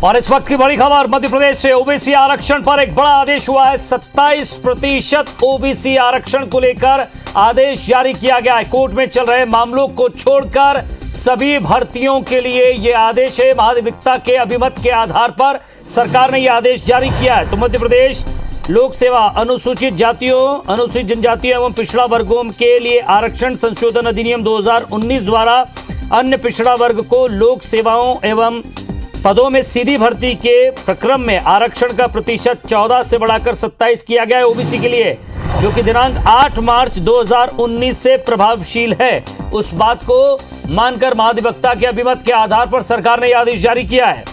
और इस वक्त की बड़ी खबर मध्य प्रदेश से ओबीसी आरक्षण पर एक बड़ा आदेश हुआ है। 27% ओबीसी आरक्षण को लेकर आदेश जारी किया गया है। कोर्ट में चल रहे मामलों को छोड़कर सभी भर्तियों के लिए यह आदेश है। महाधिवक्ता के अभिमत के आधार पर सरकार ने यह आदेश जारी किया है। तो मध्य प्रदेश लोक सेवा अनुसूचित जातियों, अनुसूचित जनजातियों एवं पिछड़ा वर्गों के लिए आरक्षण संशोधन अधिनियम 2019 द्वारा अन्य पिछड़ा वर्ग को लोक सेवाओं एवं पदों में सीधी भर्ती के प्रक्रम में आरक्षण का प्रतिशत 14 से बढ़ाकर 27 किया गया है ओबीसी के लिए, जो कि दिनांक 8 मार्च 2019 से प्रभावशील है। उस बात को मानकर महाधिवक्ता के अभिमत के आधार पर सरकार ने यह आदेश जारी किया है।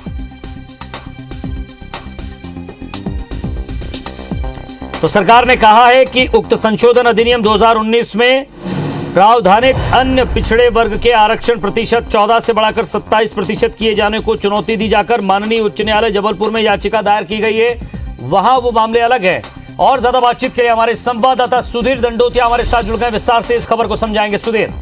तो सरकार ने कहा है कि उक्त संशोधन अधिनियम 2019 में प्रावधानित अन्य पिछड़े वर्ग के आरक्षण प्रतिशत 14 से बढ़ाकर 27% किए जाने को चुनौती दी जाकर माननीय उच्च न्यायालय जबलपुर में याचिका दायर की गई है। वहां वो मामले अलग है। और ज्यादा बातचीत के लिए हमारे संवाददाता सुधीर दंडोतिया हमारे साथ जुड़ गए, विस्तार से इस खबर को समझाएंगे। सुधीर।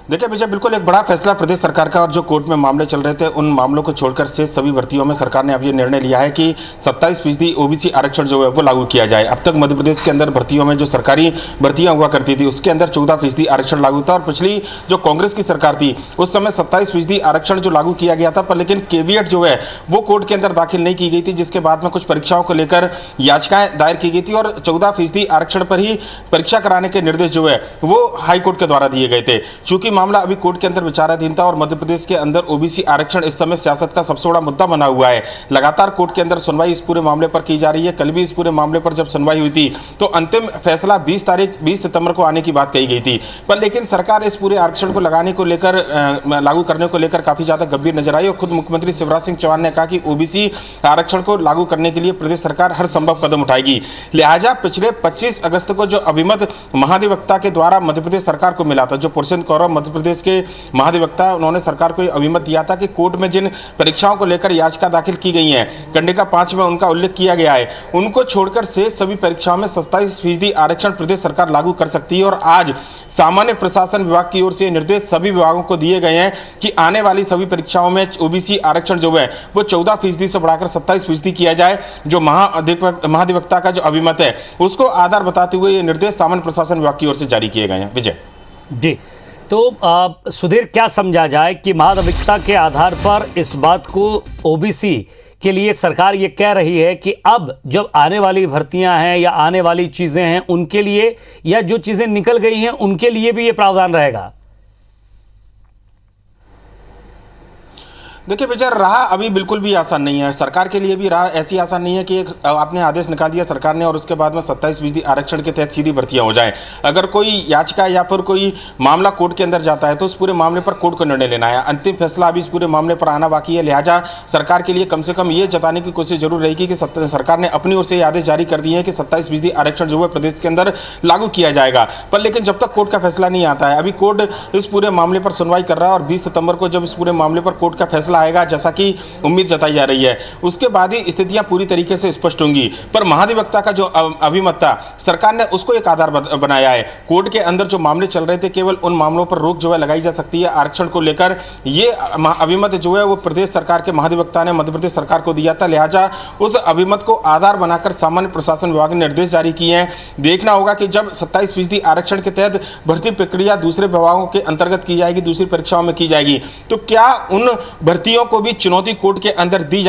देखिए विजय, बिल्कुल एक बड़ा फैसला प्रदेश सरकार का, और जो कोर्ट में मामले चल रहे थे उन मामलों को छोड़कर से सभी भर्तियों में सरकार ने अब ये निर्णय लिया है कि 27% ओबीसी आरक्षण जो है वो लागू किया जाए। अब तक मध्य प्रदेश के अंदर भर्तियों में जो सरकारी भर्तियां हुआ करती थी उसके अंदर 14% आरक्षण लागू था, और पिछली जो कांग्रेस की सरकार थी उस समय 27% आरक्षण जो लागू किया गया था, पर लेकिन केवियट जो है वो कोर्ट के अंदर दाखिल नहीं की गई थी, जिसके बाद में कुछ परीक्षाओं को लेकर याचिकाएं दायर की गई थी और 14% आरक्षण पर ही परीक्षा कराने के निर्देश जो है वो हाईकोर्ट के द्वारा दिए गए थे। चूंकि मामला अभी कोर्ट के अंदर विचाराधीन था और मध्य प्रदेश के अंदर ओबीसी आरक्षण इस समय सियासत का सबसे बड़ा मुद्दा बना हुआ है। लगातार कोर्ट के अंदर सुनवाई इस पूरे मामले पर की जा रही है। कल भी इस पूरे मामले पर जब सुनवाई हुई थी तो अंतिम फैसला 20 सितंबर को आने की बात कही गई थी, पर लेकिन सरकार इस पूरे आरक्षण को लगाने को लेकर लागू करने को लेकर काफी ज्यादा गंभीर नजर आई और खुद मुख्यमंत्री शिवराज सिंह चौहान ने कहा कि ओबीसी आरक्षण को लागू करने के लिए प्रदेश सरकार हर संभव कदम उठाएगी। लिहाजा पिछले 25 अगस्त को जो अभिमत महाधिवक्ता के द्वारा मध्य प्रदेश सरकार को मिला था, जो पुरुषोत्तम कौरव मध्य प्रदेश के महाधिवक्ता, उन्होंने सरकार को अभिमत दिया था कि कोर्ट में जिन परीक्षाओं को लेकर याचिका दाखिल की गई है, कंडिका 5 में उनका उल्लेख किया गया है, उनको छोड़कर से सभी परीक्षाओं में 27% आरक्षण प्रदेश सरकार लागू कर सकती है। और आज सामान्य प्रशासन विभाग की ओर से निर्देश सभी विभागों को दिए गए हैं कि आने वाली सभी परीक्षाओं में ओबीसी आरक्षण जो है वो 14% से बढ़ाकर 27% किया जाए। जो महाधिवक्ता का जो अभिमत है उसको आधार बताते हुए ये निर्देश सामान्य प्रशासन विभाग की ओर से जारी किए गए हैं। विजय जी, तो सुधीर, क्या समझा जाए कि महाधिवक्ता के आधार पर इस बात को ओबीसी के लिए सरकार ये कह रही है कि अब जब आने वाली भर्तियां हैं या आने वाली चीजें हैं उनके लिए, या जो चीजें निकल गई हैं उनके लिए भी ये प्रावधान रहेगा? देखिए विजय, राह अभी बिल्कुल भी आसान नहीं है। सरकार के लिए भी राह ऐसी आसान नहीं है कि एक आपने आदेश निकाल दिया सरकार ने और उसके बाद में 27% आरक्षण के तहत सीधी भर्तियां हो जाएं। अगर कोई याचिका या फिर कोई मामला कोर्ट के अंदर जाता है तो उस पूरे मामले पर कोर्ट को निर्णय लेना है। अंतिम फैसला अभी इस पूरे मामले पर आना बाकी है। लिहाजा सरकार के लिए कम से कम ये जताने की कोशिश जरूर रहेगी कि सरकार ने अपनी ओर से आदेश जारी कर दिए हैं कि 27% आरक्षण जो है प्रदेश के अंदर लागू किया जाएगा। पर लेकिन जब तक कोर्ट का फैसला नहीं आता है, अभी कोर्ट इस पूरे मामले पर सुनवाई कर रहा है और 20 सितंबर को जब इस पूरे मामले पर कोर्ट का फैसला आएगा, जैसा कि उम्मीद जताई जा रही है, उसके बाद ही स्थितियां पूरी तरीके से स्पष्ट होंगी। पर महाधिवक्ता का जो अभिमत था, सरकार ने उसको एक आधार बनाया है। कोर्ट के अंदर जो मामले चल रहे थे, केवल उन मामलों पर रोक जो है लगाई जा सकती है आरक्षण को लेकर। ये अभिमत जो है वो प्रदेश सरकार के महाधिवक्ता ने मध्य प्रदेश सरकार को दिया था। लिहाजा उस अभिमत को आधार बनाकर सामान्य प्रशासन विभाग ने निर्देश जारी किए हैं। देखना होगा कि जब 27% आरक्षण के तहत भर्ती प्रक्रिया दूसरे विभागों के अंतर्गत की जाएगी, दूसरी परीक्षाओं में की जाएगी, तो क्या उन भर्तियों को भी चुनौती कोर्ट के अंदर दी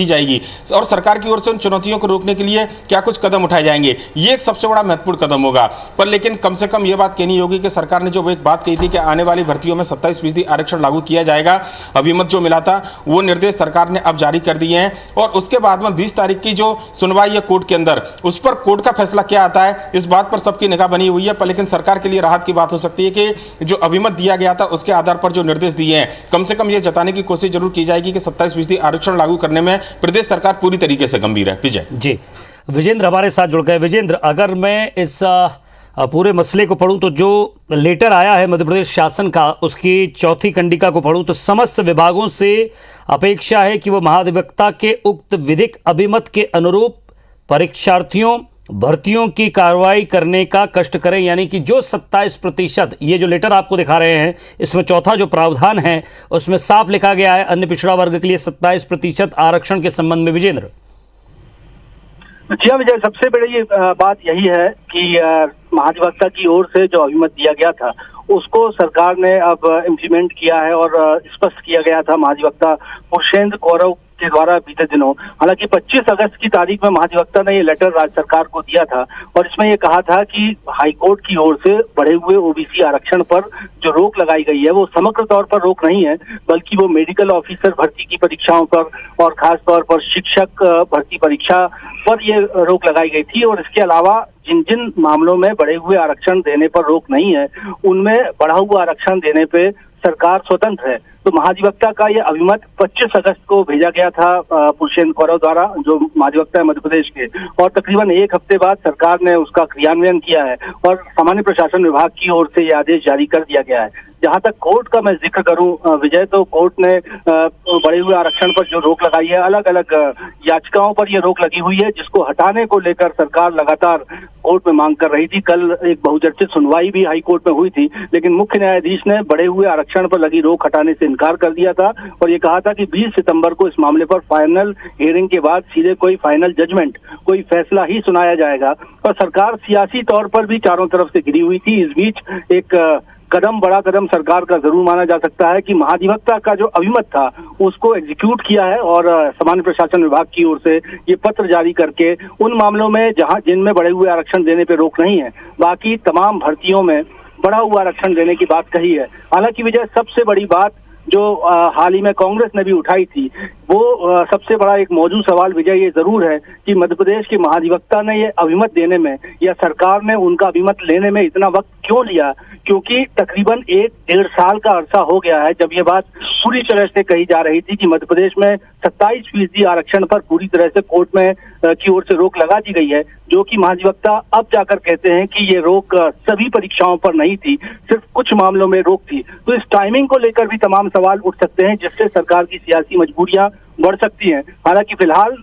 जाएगी और सरकार की ओर से उन चुनौतियों को रोकने के लिए क्या कुछ कदम उठाए जाएंगे? ये एक सबसे बड़ा महत्वपूर्ण कदम होगा। पर लेकिन कम से कम ये बात कहनी होगी कि सरकार ने जो एक बात कही थी कि आने वाली भर्तियों में 27% आरक्षण लागू किया जाएगा, अभिमत जो मिला था वो निर्देश सरकार ने अब जारी कर दिए हैं। और उसके बाद में 20 तारीख की जो सुनवाई है कोर्ट के अंदर, उस पर कोर्ट का फैसला क्या आता है, इस बात पर सबकी निगाह बनी हुई है। पर लेकिन सरकार के लिए राहत की बात हो सकती है कि जो अभिमत दिया गया था उसके आधार पर जो निर्देश दिए हैं, कम से कम ये जताने की कोशिश जरूर की जाएगी कि 27% आरक्षण लागू करने में प्रदेश सरकार पूरी तरीके से गंभीर है। विजय जी, विजेंद्र हमारे साथ जुड़ गए। विजेंद्र, अगर मैं इस पूरे मसले को पढ़ूं तो जो लेटर आया है मध्य प्रदेश शासन का, उसकी चौथी कंडिका को पढ़ूं तो समस्त विभागों से अपेक्षा है कि वह महाधिवक्ता के उक्त विधिक अभिमत के अनुरूप परीक्षार्थियों भर्तियों की कार्रवाई करने का कष्ट करें, यानी कि जो 27%, ये जो लेटर आपको दिखा रहे हैं, इसमें चौथा जो प्रावधान है उसमें साफ लिखा गया है अन्य पिछड़ा वर्ग के लिए 27% आरक्षण के संबंध में। विजेंद्र जी हाँ विजय, सबसे बड़ी बात यही है कि महाधिवक्ता की ओर से जो अभिमत दिया गया था उसको सरकार ने अब इम्प्लीमेंट किया है और स्पष्ट किया गया था महाधिवक्ता पुरुषेंद्र गौरव के द्वारा बीते दिनों। हालांकि 25 अगस्त की तारीख में महाधिवक्ता ने ये लेटर राज्य सरकार को दिया था और इसमें ये कहा था कि हाईकोर्ट की ओर से बढ़े हुए ओबीसी आरक्षण पर जो रोक लगाई गई है वो समग्र तौर पर रोक नहीं है, बल्कि वो मेडिकल ऑफिसर भर्ती की परीक्षाओं पर और खास तौर पर शिक्षक भर्ती परीक्षा पर ये रोक लगाई गई थी। और इसके अलावा जिन जिन मामलों में बढ़े हुए आरक्षण देने पर रोक नहीं है उनमें बढ़ा हुआ आरक्षण देने पे सरकार स्वतंत्र है। तो महाधिवक्ता का ये अभिमत 25 अगस्त को भेजा गया था पुरुषेंद्र गौरव द्वारा, जो महाधिवक्ता है मध्य प्रदेश के, और तकरीबन एक हफ्ते बाद सरकार ने उसका क्रियान्वयन किया है और सामान्य प्रशासन विभाग की ओर से ये आदेश जारी कर दिया गया है। जहां तक कोर्ट का मैं जिक्र करूं विजय, तो कोर्ट ने बढ़े हुए आरक्षण पर जो रोक लगाई है, अलग अलग याचिकाओं पर ये रोक लगी हुई है जिसको हटाने को लेकर सरकार लगातार कोर्ट में मांग कर रही थी। कल एक बहुचर्चित सुनवाई भी हाई कोर्ट में हुई थी, लेकिन मुख्य न्यायाधीश ने बढ़े हुए आरक्षण पर लगी रोक हटाने से इनकार कर दिया था और ये कहा था कि 20 सितंबर को इस मामले पर फाइनल हियरिंग के बाद सीधे कोई फाइनल जजमेंट, कोई फैसला ही सुनाया जाएगा। और सरकार सियासी तौर पर भी चारों तरफ से घिरी हुई थी। इस बीच एक बड़ा कदम सरकार का जरूर माना जा सकता है कि महाधिवक्ता का जो अभिमत था उसको एग्जीक्यूट किया है और सामान्य प्रशासन विभाग की ओर से ये पत्र जारी करके उन मामलों में जिनमें बढ़े हुए आरक्षण देने पे रोक नहीं है, बाकी तमाम भर्तियों में बढ़ा हुआ आरक्षण देने की बात कही है। हालांकि विजय, सबसे बड़ी बात जो हाल ही में कांग्रेस ने भी उठाई थी, वो सबसे बड़ा एक मौजूद सवाल विजय ये जरूर है कि मध्य प्रदेश के महाधिवक्ता ने ये अभिमत देने में या सरकार ने उनका अभिमत लेने में इतना वक्त क्यों लिया, क्योंकि तकरीबन 1-1.5 साल का अरसा हो गया है जब ये बात पूरी तरह से कही जा रही थी कि मध्य प्रदेश में 27% आरक्षण पर पूरी तरह से कोर्ट में की ओर से रोक लगा दी गई है, जो कि महाधिवक्ता अब जाकर कहते हैं कि ये रोक सभी परीक्षाओं पर नहीं थी, सिर्फ कुछ मामलों में रोक थी। तो इस टाइमिंग को लेकर भी तमाम सवाल उठ सकते हैं जिससे सरकार की सियासी मजबूरियां बढ़ सकती हैं। हालांकि फिलहाल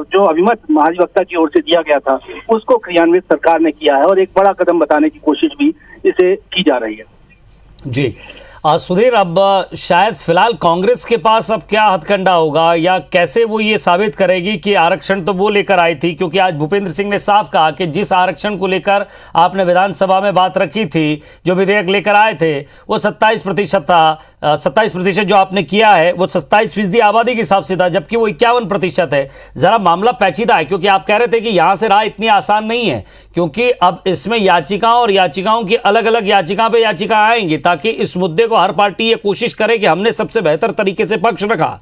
जो अभिमत महाधिवक्ता की ओर से दिया गया था उसको क्रियान्वित सरकार ने किया है और एक बड़ा कदम बताने की कोशिश भी इसे की जा रही है। जी सुधीर, अब शायद फिलहाल कांग्रेस के पास अब क्या हथकंडा होगा या कैसे वो ये साबित करेगी कि आरक्षण तो वो लेकर आई थी, क्योंकि आज भूपेंद्र सिंह ने साफ कहा कि जिस आरक्षण को लेकर आपने विधानसभा में बात रखी थी, जो विधेयक लेकर आए थे, वो 27% था। 27% जो आपने किया है वो 27% आबादी के हिसाब से था, जबकि वो 51% है। जरा मामला पेचीदा है, क्योंकि आप कह रहे थे कि यहां से राह इतनी आसान नहीं है, क्योंकि अब इसमें याचिकाओं और याचिकाओं की अलग अलग याचिका पे याचिका आएंगी, ताकि इस मुद्दे को हर पार्टी ये कोशिश करे कि हमने सबसे बेहतर तरीके से पक्ष रखा।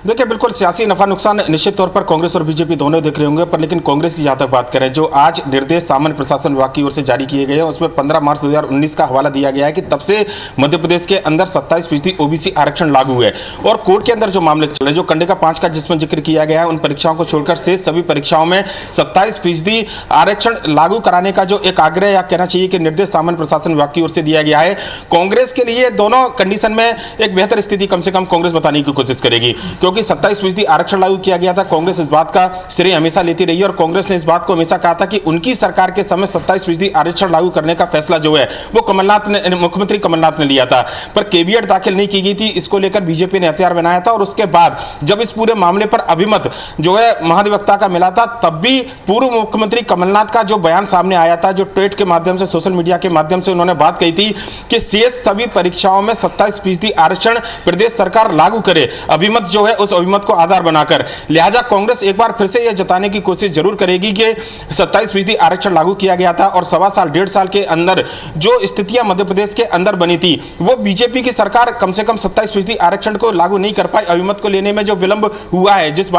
देखिए, बिल्कुल सियासी नफा नुकसान निश्चित तौर पर कांग्रेस और बीजेपी दोनों देख रहे होंगे, पर लेकिन कांग्रेस की जहां तक बात करें, जो आज निर्देश सामान्य प्रशासन विभाग की ओर से जारी किए गए हैं उसमें 15 मार्च 2019 का हवाला दिया गया है कि तब से मध्य प्रदेश के अंदर 27% ओबीसी आरक्षण लागू है और कोर्ट के अंदर जो मामले चल रहे हैं, जो कंडिका 5 का जिसमें जिक्र किया गया है, उन परीक्षाओं को छोड़कर से सभी परीक्षाओं में 27% आरक्षण लागू कराने का जो एक आग्रह या कहना चाहिए कि निर्देश सामान्य प्रशासन विभाग की ओर से दिया गया है, कांग्रेस के लिए दोनों कंडीशन में एक बेहतर स्थिति कम से कम कांग्रेस बताने की कोशिश करेगी, क्योंकि 27% आरक्षण लागू किया गया था। कांग्रेस इस बात का श्रेय हमेशा लेती रही है और कांग्रेस ने इस बात को हमेशा कहा था कि उनकी सरकार के समय 27% आरक्षण लागू करने का फैसला जो है वो मुख्यमंत्री कमलनाथ ने लिया था, पर केवियट दाखिल नहीं की गई थी। इसको लेकर बीजेपी ने हथियार बनाया था और उसके बाद जब इस पूरे मामले पर अभिमत जो है महाधिवक्ता का मिला था, तब भी पूर्व मुख्यमंत्री कमलनाथ का जो बयान सामने आया था, जो ट्वीट के माध्यम से, सोशल मीडिया के माध्यम से उन्होंने बात कही थी कि शेष सभी परीक्षाओं में 27% आरक्षण प्रदेश सरकार लागू करे, अभिमत जो है उस अभिमत को आधार बनाकर। लिहाजा कांग्रेस एक बार फिर से यह जताने की कोशिश जरूर करेगी कि 27% आरक्षण लागू किया गया था और 1.25 साल के अंदर जो स्थितियां मध्य प्रदेश के अंदर बनी थी, वो बीजेपी की सरकार कम से कम 27% आरक्षण को लागू नहीं कर पाई। अभिमत को लेने में जो विलंब हुआ है, जिस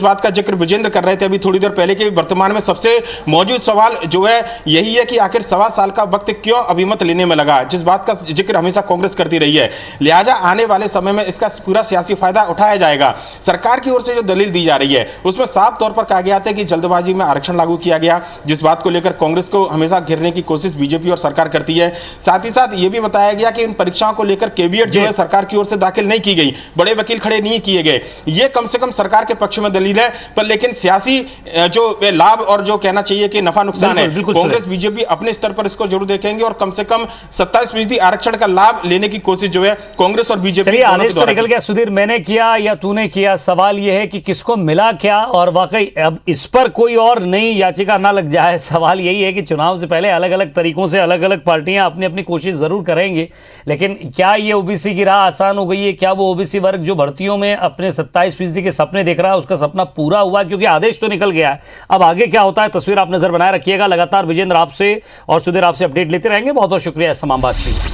बात का जिक्र विजेंद्र कर रहे थे अभी थोड़ी देर पहले, कि वर्तमान में सबसे मौजूद सवाल जो है यही है कि आखिर 1.25 साल का वक्त क्यों अभिमत लेने में लगा, जिस बात का जिक्र हमेशा कांग्रेस करती रही है। लिहाजा आने वाले समय में इसका पूरा सियासी फायदा फायदा उठाया जाएगा। सरकार की ओर से जो दलील दी जा रही है उसमें साफ तौर पर कहा गया था कि जल्दबाजी में आरक्षण लागू किया गया, जिस बात को लेकर कांग्रेस को हमेशा घेरने की कोशिश बीजेपी और सरकार करती है। साथ ही साथ यह भी बताया गया कि इन परीक्षाओं को लेकर कैविएट जो है सरकार की ओर से दाखिल नहीं की गई, बड़े वकील खड़े नहीं किए गए। ये कम से कम सरकार के पक्ष में दलील है, पर लेकिन सियासी जो लाभ और जो कहना चाहिए कि नफा नुकसान है, कांग्रेस बीजेपी अपने स्तर पर इसको जरूर देखेंगे और कम से कम 27% आरक्षण का लाभ लेने की कोशिश जो है कांग्रेस और बीजेपी। चलिए, आदेश तो निकल गया सुधीर, मैंने किया या तूने किया, सवाल यह है कि किसको मिला क्या, और वाकई अब इस पर कोई और नई याचिका ना लग जाए। सवाल यही है कि चुनाव से पहले अलग अलग तरीकों से अलग अलग पार्टियां अपनी अपनी कोशिश जरूर करेंगे, लेकिन क्या ये ओबीसी की राह आसान हो गई है? क्या वो ओबीसी वर्ग जो भर्तियों में अपने 27% के सपने देख रहा है उसका सपना पूरा हुआ? क्योंकि आदेश तो निकल गया है, अब आगे क्या होता है तस्वीर आप नजर बनाए रखिएगा। लगातार विजेंद्र आपसे और सुधीर आपसे अपडेट लेते रहेंगे। बहुत बहुत शुक्रिया इस तमाम बातचीत।